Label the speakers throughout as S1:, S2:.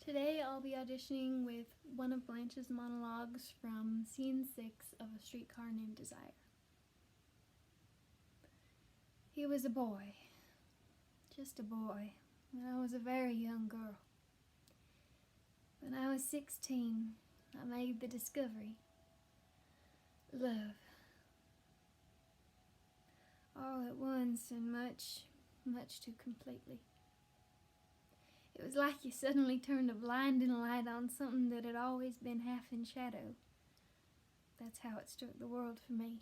S1: Today I'll be auditioning with one of Blanche's monologues from Scene 6 of A Streetcar Named Desire. He was a boy, just a boy, when I was a very young girl. When I was 16, I made the discovery: love. All at once and much too completely. It was like you suddenly turned a blinding light on something that had always been half in shadow. That's how it struck the world for me.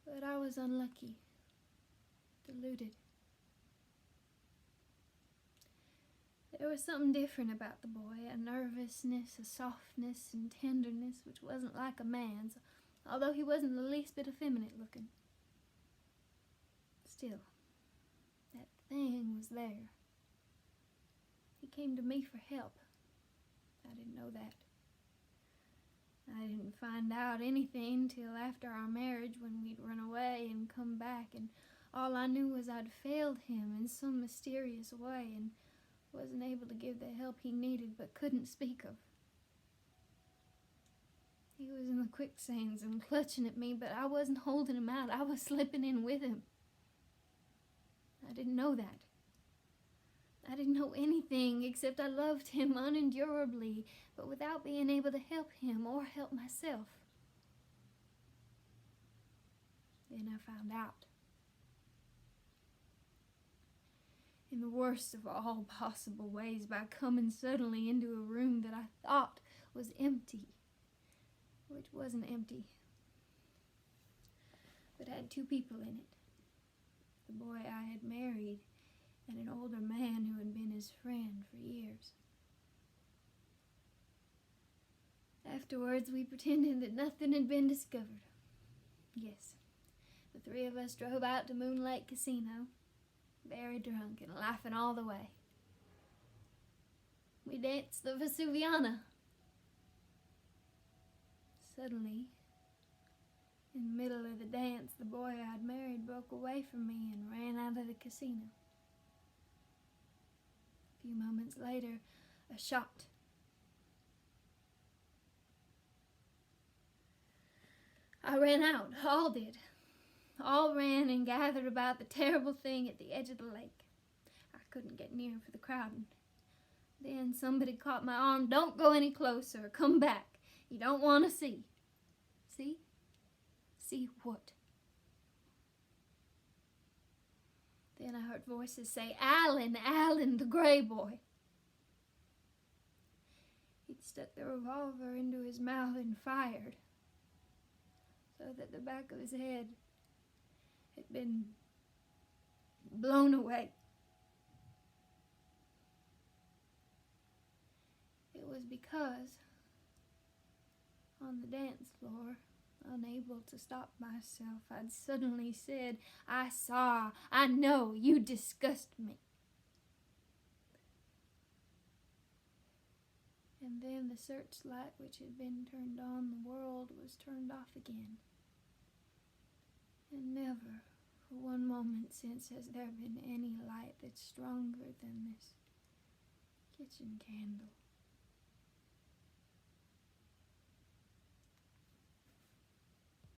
S1: But I was unlucky, deluded. There was something different about the boy, a nervousness, a softness and tenderness which wasn't like a man's, although he wasn't the least bit effeminate looking. Still, that thing was there. He came to me for help. I didn't know that. I didn't find out anything till after our marriage, when we'd run away and come back, and all I knew was I'd failed him in some mysterious way and wasn't able to give the help he needed but couldn't speak of. He was in the quicksands and clutching at me, but I wasn't holding him out. I was slipping in with him. I didn't know that. I didn't know anything except I loved him unendurably, but without being able to help him or help myself. Then I found out. In the worst of all possible ways, by coming suddenly into a room that I thought was empty, which wasn't empty, but had two people in it. The boy I had married and an older man who had been his friend for years. Afterwards, we pretended that nothing had been discovered. Yes, the three of us drove out to Moon Lake Casino, very drunk and laughing all the way. We danced the Vesuviana. Suddenly, in the middle of the dance, the boy I'd married broke away from me and ran out of the casino. A few moments later, a shot. I ran out, all did. All ran and gathered about the terrible thing at the edge of the lake. I couldn't get near for the crowding. Then somebody caught my arm. "Don't go any closer. Come back. You don't want to see." See? See what? Then I heard voices say, "Alan, Alan, the gray boy." He'd stuck the revolver into his mouth and fired, so that the back of his head had been blown away. It was because, on the dance floor, unable to stop myself, I'd suddenly said, "I saw, I know, you disgust me." And then the searchlight which had been turned on the world was turned off again. And never, for one moment since, has there been any light that's stronger than this kitchen candle.